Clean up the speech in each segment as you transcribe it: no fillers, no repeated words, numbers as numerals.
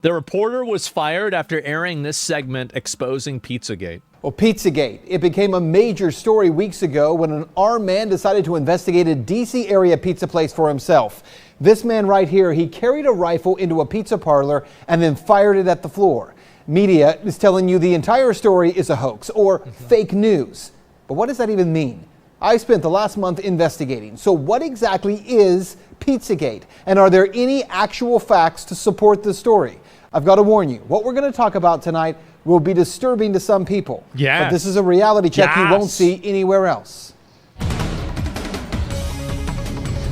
The reporter was fired after airing this segment exposing Pizzagate. Well, Pizzagate, it became a major story weeks ago when an armed man decided to investigate a D.C. area pizza place for himself. This man right here, he carried a rifle into a pizza parlor and then fired it at the floor. Media is telling you the entire story is a hoax or fake news. But what does that even mean? I spent the last month investigating. So what exactly is Pizzagate? And are there any actual facts to support this story? I've got to warn you, what we're going to talk about tonight will be disturbing to some people. Yes. But this is a reality check you won't see anywhere else.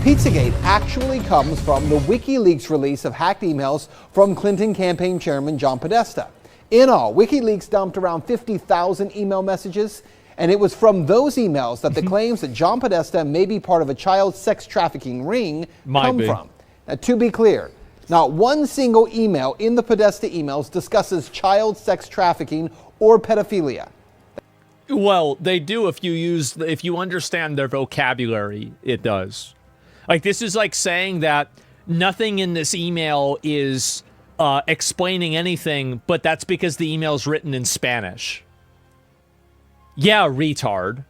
Pizzagate actually comes from the WikiLeaks release of hacked emails from Clinton campaign chairman John Podesta. In all, WikiLeaks dumped around 50,000 email messages, and it was from those emails that the claims that John Podesta may be part of a child sex trafficking ring come from. Now, to be clear, not one single email in the Podesta emails discusses child sex trafficking or pedophilia. Well, they do if you understand their vocabulary, it does. Like, this is like saying that nothing in this email is explaining anything, but that's because the email is written in Spanish. Yeah, retard.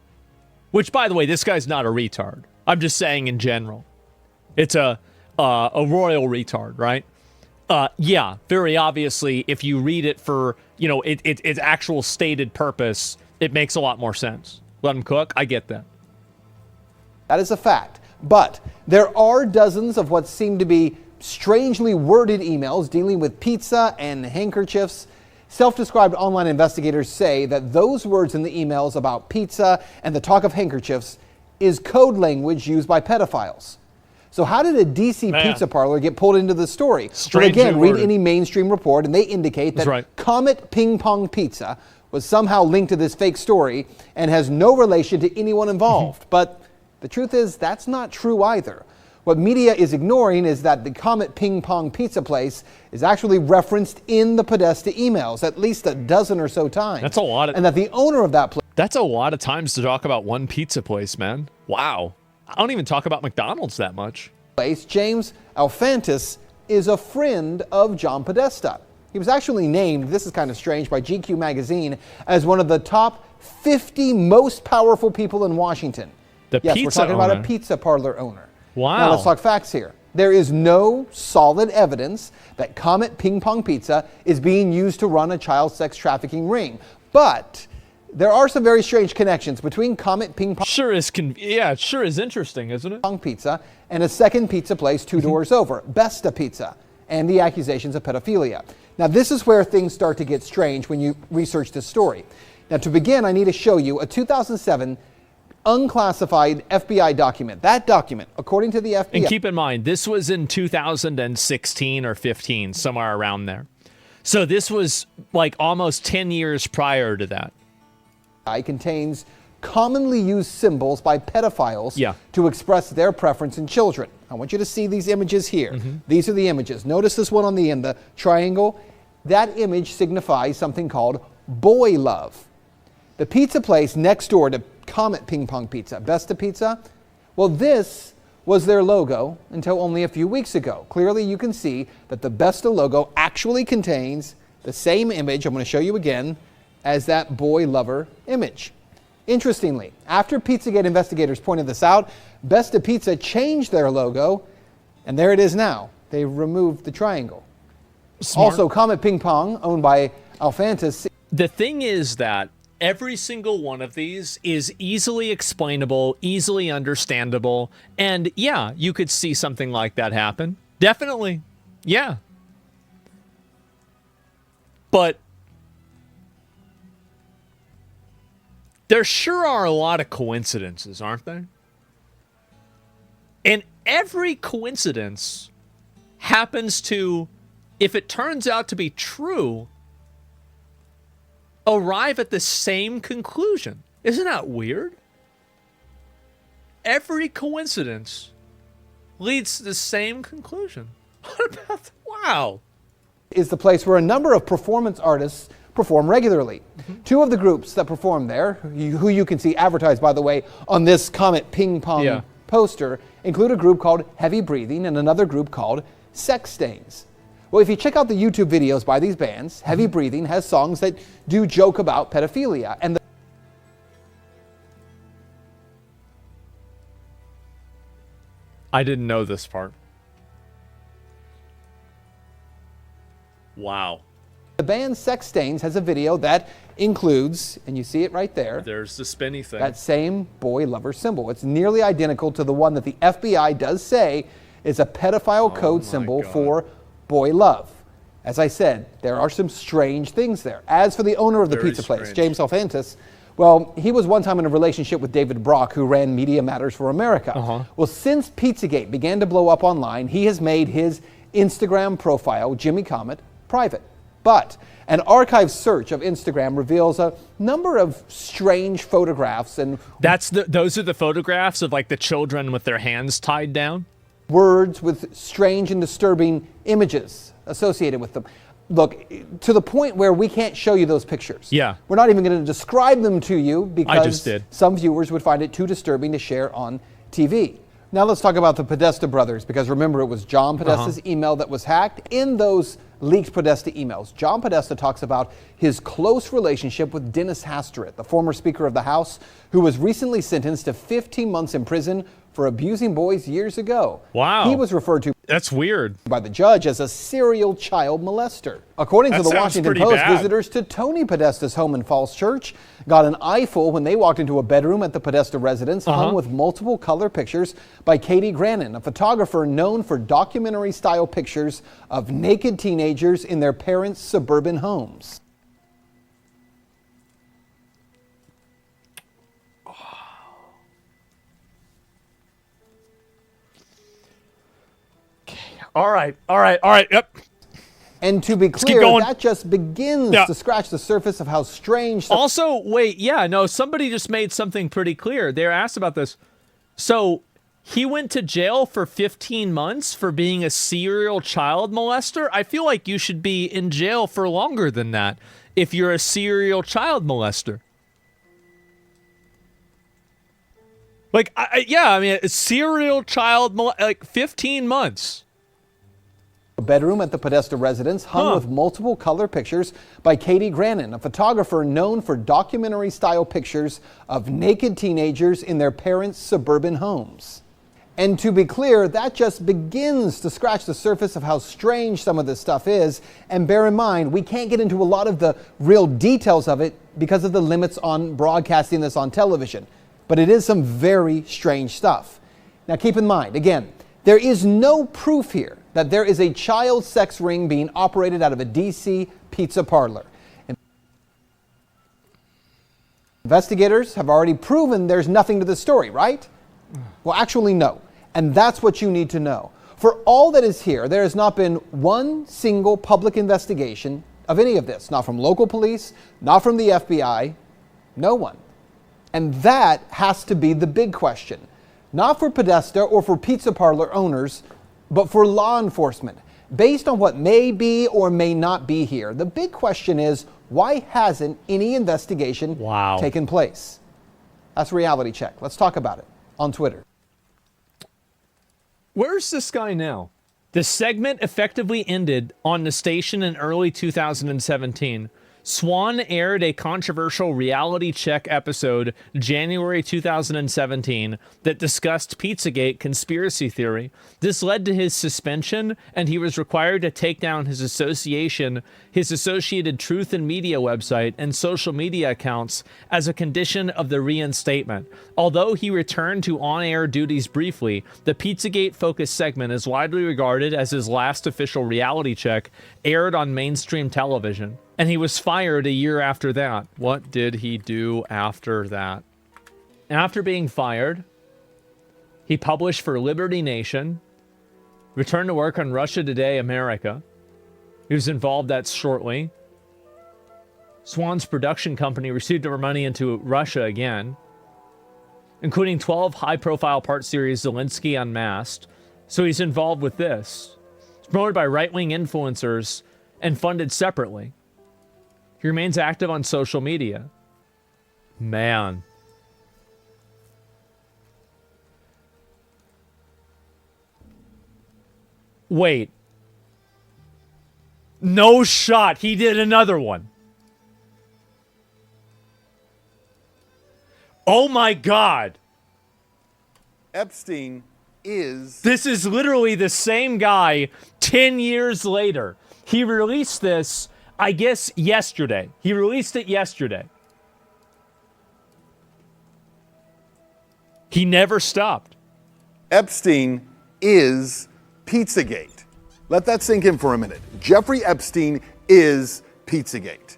Which, by the way, this guy's not a retard. I'm just saying in general. It's a royal retard, right? Yeah, very obviously, if you read it for, its actual stated purpose, it makes a lot more sense. Let him cook. I get that. That is a fact. But there are dozens of what seem to be strangely worded emails dealing with pizza and handkerchiefs. Self-described online investigators say that those words in the emails about pizza and the talk of handkerchiefs is code language used by pedophiles. So how did a DC pizza parlor get pulled into the story? Well, again, read any mainstream report and they indicate that Comet Ping Pong Pizza was somehow linked to this fake story and has no relation to anyone involved. But the truth is that's not true either. What media is ignoring is that the Comet Ping Pong Pizza place is actually referenced in the Podesta emails at least a dozen or so times. That's a lot. And that the owner of that place... That's a lot of times to talk about one pizza place, man. Wow. I don't even talk about McDonald's that much. James Alfantis is a friend of John Podesta. He was actually named, this is kind of strange, by GQ magazine as one of the top 50 most powerful people in Washington. Yes, we're talking about a pizza parlor owner. Wow. Now let's talk facts here. There is no solid evidence that Comet Ping Pong Pizza is being used to run a child sex trafficking ring. But there are some very strange connections between Comet Ping Pong it sure is interesting, isn't it? Pizza and a second pizza place two doors over, Besta Pizza, and the accusations of pedophilia. Now this is where things start to get strange when you research this story. Now to begin, I need to show you a 2007 unclassified FBI document. That document, according to the FBI... And keep in mind, this was in 2016 or 15, somewhere around there. So this was like almost 10 years prior to that. Contains commonly used symbols by pedophiles to express their preference in children. I want you to see these images here. These are the images. Notice this one on the end, the triangle. That image signifies something called boy love. The pizza place next door to Comet Ping Pong Pizza, Besta Pizza, well, this was their logo until only a few weeks ago. Clearly, you can see that the Besta logo actually contains the same image, I'm going to show you again, as that boy lover image. Interestingly, after Pizzagate investigators pointed this out, Besta Pizza changed their logo, and there it is now. They removed the triangle. Smart. Also, Comet Ping Pong, owned by Alfantis. The thing is that every single one of these is easily explainable, easily understandable, and yeah, you could see something like that happen. Definitely. Yeah. But there sure are a lot of coincidences, aren't there? And every coincidence happens to, if it turns out to be true, arrive at the same conclusion. Isn't that weird? Every coincidence leads to the same conclusion. What about that? Wow. Is the place where a number of performance artists perform regularly. Two of the groups that perform there, who you can see advertised, by the way, on this Comet Ping Pong poster, include a group called Heavy Breathing and another group called Sex Stains. Well, if you check out the YouTube videos by these bands, Heavy Breathing has songs that do joke about pedophilia. And I didn't know this part. Wow. the band Sex Stains has a video that includes, and you see it right there, There's the spinny thing. that same boy lover symbol. It's nearly identical to the one that the FBI does say is a pedophile code symbol for boy love. As I said, there are some strange things there. As for the owner of the Very pizza place, strange. James Alfantis, well, he was one time in a relationship with David Brock, who ran Media Matters for America. Well, since Pizzagate began to blow up online, he has made his Instagram profile, Jimmy Comet, private. But an archive search of Instagram reveals a number of strange photographs and Those are the photographs of like the children with their hands tied down? words with strange and disturbing images associated with them. Look, to the point where we can't show you those pictures. Yeah. We're not even going to describe them to you because just did. some viewers would find it too disturbing to share on TV. Now let's talk about the Podesta brothers, because remember, it was John Podesta's email that was hacked. In those leaked Podesta emails, John Podesta talks about his close relationship with Dennis Hastert, the former Speaker of the House, who was recently sentenced to 15 months in prison for abusing boys years ago. Wow. He was referred to That's weird. by the judge as a serial child molester. According to That the sounds Washington pretty Post, bad. visitors to Tony Podesta's home in Falls Church got an eyeful when they walked into a bedroom at the Podesta residence hung with multiple color pictures by Katie Grannon, a photographer known for documentary-style pictures of naked teenagers in their parents' suburban homes. All right. Yep. And to be keep clear, going. that just begins to scratch the surface of how strange... Also, wait, somebody just made something pretty clear. They were asked about this. So, he went to jail for 15 months for being a serial child molester? I feel like you should be in jail for longer than that if you're a serial child molester. Like, a serial child like 15 months. A bedroom at the Podesta residence hung with multiple color pictures by Katie Grannon, a photographer known for documentary-style pictures of naked teenagers in their parents' suburban homes. And to be clear, that just begins to scratch the surface of how strange some of this stuff is. And bear in mind, we can't get into a lot of the real details of it because of the limits on broadcasting this on television. But it is some very strange stuff. Now keep in mind, again, there is no proof here that there is a child sex ring being operated out of a DC pizza parlor. Investigators have already proven there's nothing to the story, right? Well, actually, no. And that's what you need to know. For all that is here, there has not been one single public investigation of any of this. Not from local police, not from the FBI, no one. And that has to be the big question. Not for Podesta or for pizza parlor owners, but for law enforcement. Based on what may be or may not be here, the big question is, why hasn't any investigation taken place? That's Reality Check. Let's talk about it on Twitter. Where's this guy now? The segment effectively ended on the station in early 2017. Swan aired a controversial Reality Check episode January 2017 that discussed Pizzagate conspiracy theory. This led to his suspension, and he was required to take down his associated Truth and Media website and social media accounts as a condition of the reinstatement. Although he returned to on-air duties briefly, the Pizzagate-focused segment is widely regarded as his last official Reality Check aired on mainstream television. And he was fired a year after that. What did he do after that? After being fired, he published for Liberty Nation, returned to work on Russia Today America. He was involved that shortly. Swan's production company received over money into Russia again, including 12 high-profile part series Zelensky Unmasked. So he's involved with this. It's promoted by right-wing influencers and funded separately. He remains active on social media. Man. Wait. No shot. He did another one. Oh my God. Epstein is... This is literally the same guy 10 years later. He released this, I guess, yesterday. He released it yesterday. He never stopped. Epstein is Pizzagate. Let that sink in for a minute. Jeffrey Epstein is Pizzagate.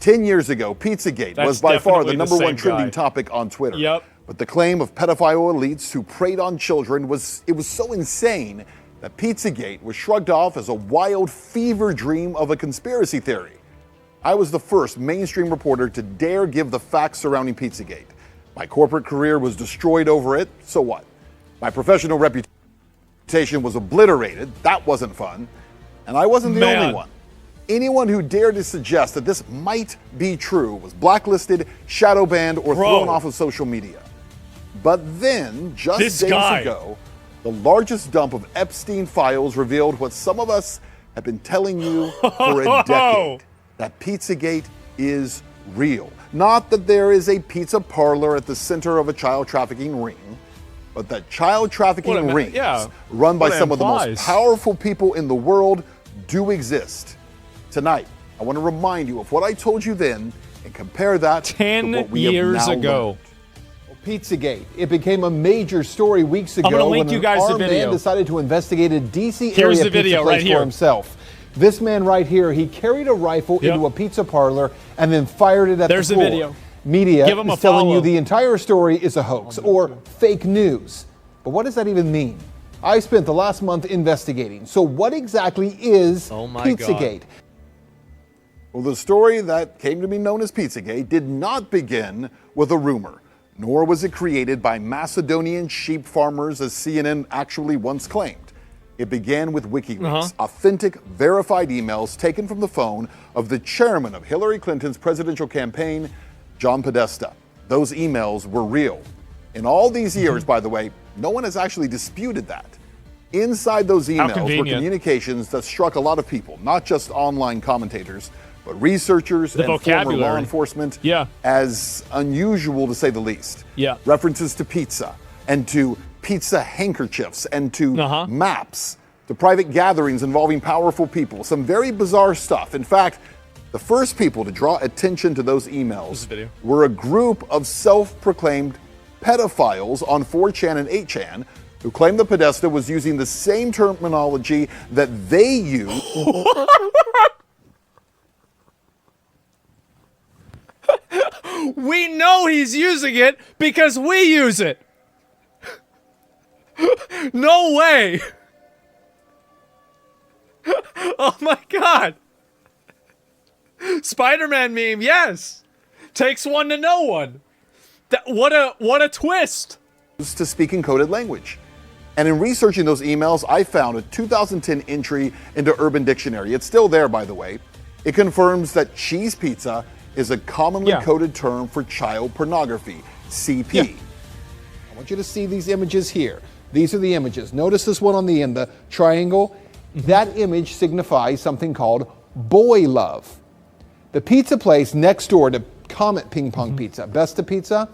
10 years ago, Pizzagate That's was by far the definitely number the one same trending guy. topic on Twitter. Yep. But the claim of pedophile elites who preyed on children was so insane that Pizzagate was shrugged off as a wild fever dream of a conspiracy theory. I was the first mainstream reporter to dare give the facts surrounding Pizzagate. My corporate career was destroyed over it, so what? My professional reputation was obliterated, that wasn't fun. And I wasn't the only one. Anyone who dared to suggest that this might be true was blacklisted, shadow banned, or thrown off of social media. But then, just days ago, the largest dump of Epstein Files revealed what some of us have been telling you for a decade, that Pizzagate is real. Not that there is a pizza parlor at the center of a child trafficking ring, but that child trafficking rings run by some of the most powerful people in the world do exist. Tonight, I want to remind you of what I told you then and compare that to what we have now years ago. learned. Pizzagate. It became a major story weeks ago I'm gonna link when you an guys the armed man video. decided to investigate a DC Here's area the video pizza place right here. for himself. This man right here, he carried a rifle into a pizza parlor and then fired it at There's the the floor. video. Media Give him a is telling you follow. the entire story is a hoax or fake news. But what does that even mean? I spent the last month investigating. So what exactly is Pizzagate? Well, the story that came to be known as Pizzagate did not begin with a rumor, nor was it created by Macedonian sheep farmers as CNN actually once claimed. It began with WikiLeaks, authentic, verified emails taken from the phone of the chairman of Hillary Clinton's presidential campaign, John Podesta. Those emails were real. In all these years, by the way, no one has actually disputed that. Inside those emails were communications that struck a lot of people, not just online commentators, but researchers and former law enforcement, as unusual to say the least. References to pizza and to pizza handkerchiefs and to maps, to private gatherings involving powerful people, some very bizarre stuff. In fact, the first people to draw attention to those emails were a group of self-proclaimed pedophiles on 4chan and 8chan who claimed that Podesta was using the same terminology that they use. We know he's using it because we use it. No way. Oh my God. Spider-Man meme, yes. Takes one to know one. What a twist. To speak in coded language. And in researching those emails, I found a 2010 entry into Urban Dictionary. It's still there, by the way. It confirms that cheese pizza is a commonly coded term for child pornography, CP. I want you to see these images here. These are the images. Notice this one on the end, the triangle. That image signifies something called boy love. The pizza place next door to Comet Ping Pong Pizza, Besta Pizza,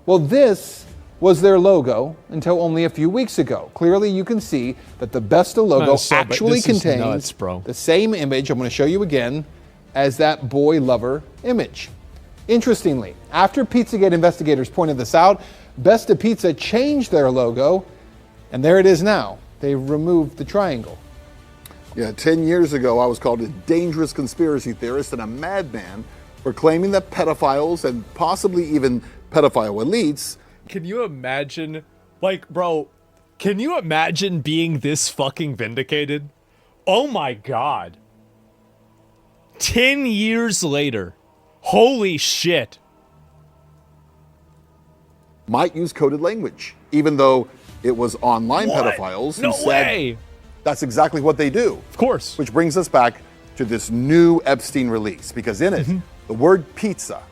well, this was their logo until only a few weeks ago. Clearly, you can see that the Besta logo actually contains the same image, I'm going to show you again, as that boy lover image. Interestingly, after Pizzagate investigators pointed this out, Besta Pizza changed their logo, and there it is now. They removed the triangle. Yeah, 10 years ago, I was called a dangerous conspiracy theorist and a madman for claiming that pedophiles and possibly even pedophile elites. Can you imagine, like, bro, can you imagine being this fucking vindicated? Oh my God. 10 years later. Holy shit. Might use coded language, even though it was online pedophiles who said that's exactly what they do. Of course. Which brings us back to this new Epstein release, because in it, the word pizza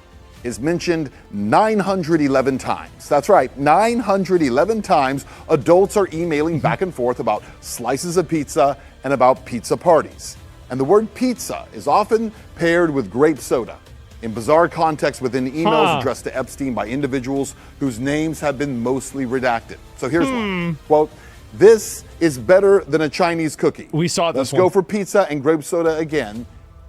is mentioned 911 times. That's right, 911 times adults are emailing back and forth about slices of pizza and about pizza parties. And the word pizza is often paired with grape soda in bizarre contexts within emails addressed to Epstein by individuals whose names have been mostly redacted. So here's one. Quote, "This is better than a Chinese cookie. We saw this Let's one. go for pizza and grape soda again.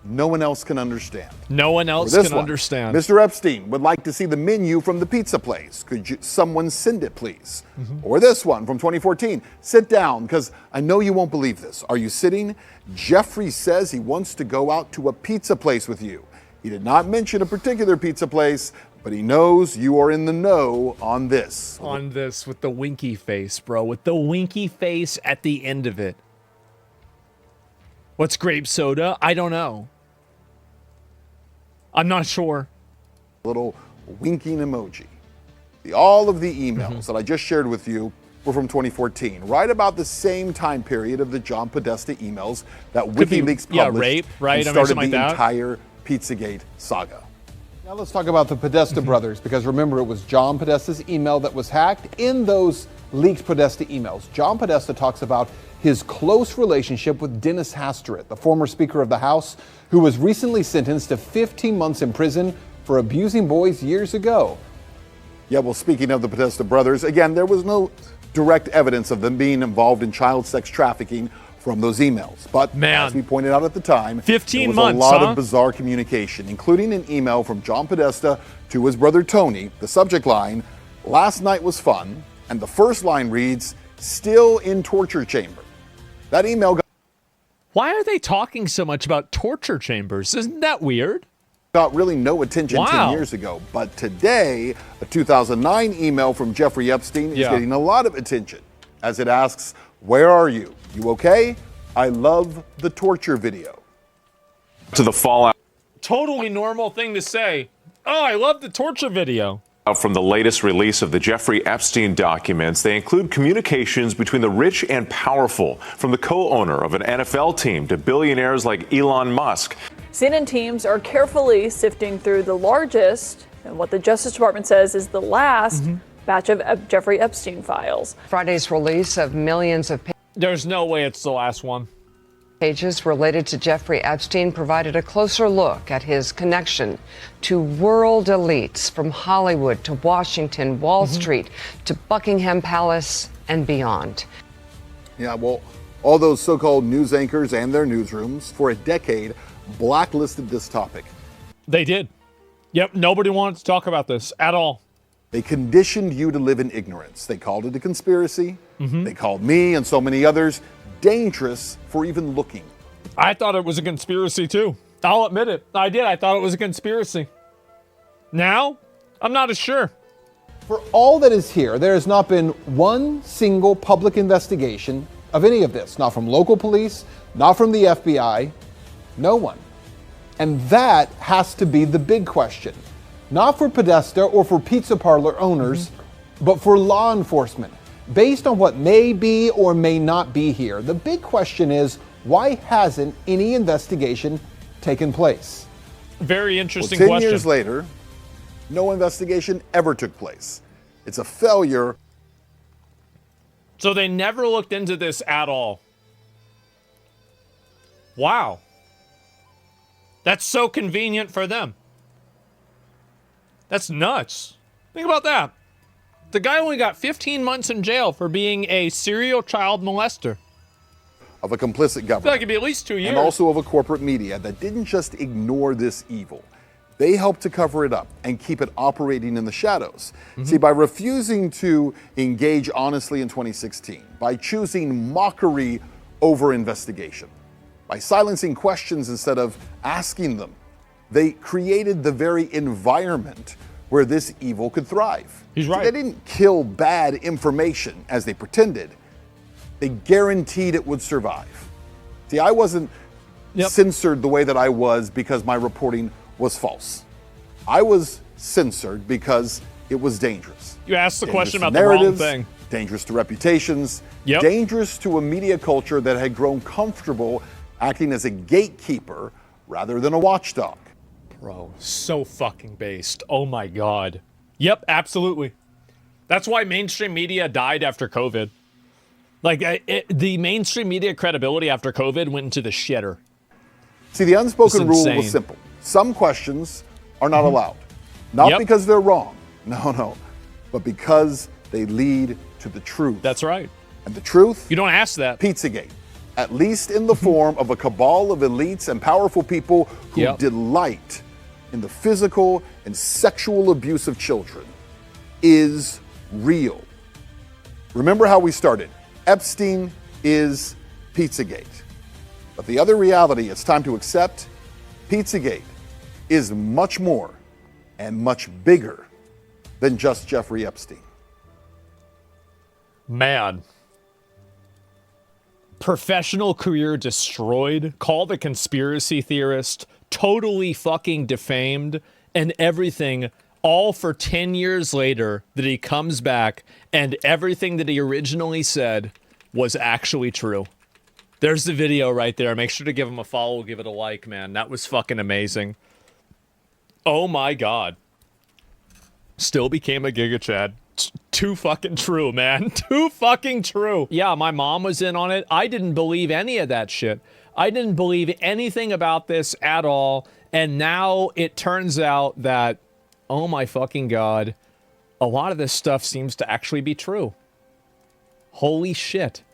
No one else can understand." No one else Or this can one. understand. Mr. Epstein would like to see the menu from the pizza place. Could someone send it, please? Or this one from 2014. "Sit down, because I know you won't believe this. Are you sitting? Jeffrey says he wants to go out to a pizza place with you. He did not mention a particular pizza place, but he knows you are in the know on this." On this with the winky face, bro. With the winky face at the end of it. What's grape soda? I don't know. I'm not sure. Little winking emoji. All of the emails that I just shared with you were from 2014, right about the same time period of the John Podesta emails that Could be, WikiLeaks yeah, published rape, right? I and mean, started something the like that. entire Pizzagate saga. Now let's talk about the Podesta brothers, because remember, it was John Podesta's email that was hacked. In those leaked Podesta emails, John Podesta talks about his close relationship with Dennis Hastert, the former Speaker of the House, who was recently sentenced to 15 months in prison for abusing boys years ago. Yeah, well, speaking of the Podesta brothers, again, there was no direct evidence of them being involved in child sex trafficking from those emails. But Man. as we pointed out at the time, 15 there was months, a lot huh? of bizarre communication, including an email from John Podesta to his brother Tony. The subject line, "Last night was fun," and the first line reads, "Still in torture chamber." That email Why are they talking so much about torture chambers? Isn't that weird? got really no attention Wow. 10 years ago. But today, a 2009 email from Jeffrey Epstein is Yeah. getting a lot of attention as it asks, "Where are you? You okay? I love the torture video." To the fallout Totally normal thing to say. Oh, I love the torture video. from the latest release of the Jeffrey Epstein documents. They include communications between the rich and powerful, from the co-owner of an NFL team to billionaires like Elon Musk. CNN teams are carefully sifting through the largest, and what the Justice Department says is the last, batch of Jeffrey Epstein files. Friday's release of millions of There's no way it's the last one. pages related to Jeffrey Epstein provided a closer look at his connection to world elites from Hollywood to Washington, Wall Street to Buckingham Palace and beyond. Yeah, well, all those so-called news anchors and their newsrooms for a decade blacklisted this topic. They did. Yep, nobody wanted to talk about this at all. They conditioned you to live in ignorance. They called it a conspiracy. They called me and so many others dangerous for even looking. I thought it was a conspiracy too. I'll admit it. I did. I thought it was a conspiracy. Now, I'm not as sure. For all that is here, there has not been one single public investigation of any of this, not from local police, not from the FBI, no one. And that has to be the big question. Not for Podesta or for pizza parlor owners, but for law enforcement. Based on what may be or may not be here, the big question is, why hasn't any investigation taken place? Very Well, interesting 10 question. years later, no investigation ever took place. It's a failure. So they never looked into this at all. Wow. That's so convenient for them. That's nuts. Think about that. The guy only got 15 months in jail for being a serial child molester. Of a complicit I feel like government. it'd be at least 2 years. And also of a corporate media that didn't just ignore this evil. They helped to cover it up and keep it operating in the shadows. See, by refusing to engage honestly in 2016, by choosing mockery over investigation, by silencing questions instead of asking them, they created the very environment where this evil could thrive. He's See, right. they didn't kill bad information as they pretended. They guaranteed it would survive. See, I wasn't censored the way that I was because my reporting was false. I was censored because it was dangerous. You asked the Dangerous question to about the wrong narratives, thing. dangerous to reputations, Yep. dangerous to a media culture that had grown comfortable acting as a gatekeeper rather than a watchdog. Bro, so fucking based. Oh my God. Yep, absolutely. That's why mainstream media died after COVID. Like, the mainstream media credibility after COVID went into the shitter. See, the unspoken It's rule insane. was simple. Some questions are not allowed. Not Yep. because they're wrong. No. But because they lead to the truth. That's right. And the truth? You don't ask that. Pizzagate. At least in the form of a cabal of elites and powerful people who Yep. delight in the physical and sexual abuse of children, is real. Remember how we started. Epstein is Pizzagate. But the other reality it's time to accept, Pizzagate is much more and much bigger than just Jeffrey Epstein. Man. Professional career destroyed, called a conspiracy theorist, totally fucking defamed, and everything, all for 10 years later that he comes back and everything that he originally said was actually true. There's the video right there. Make sure to give him a follow, give it a like, man. That was fucking amazing. Oh my God. Still became a Giga Chad. Too fucking true, man. Too fucking true. Yeah, my mom was in on it. I didn't believe any of that shit. I didn't believe anything about this at all. And now it turns out that, oh my fucking God, a lot of this stuff seems to actually be true. Holy shit.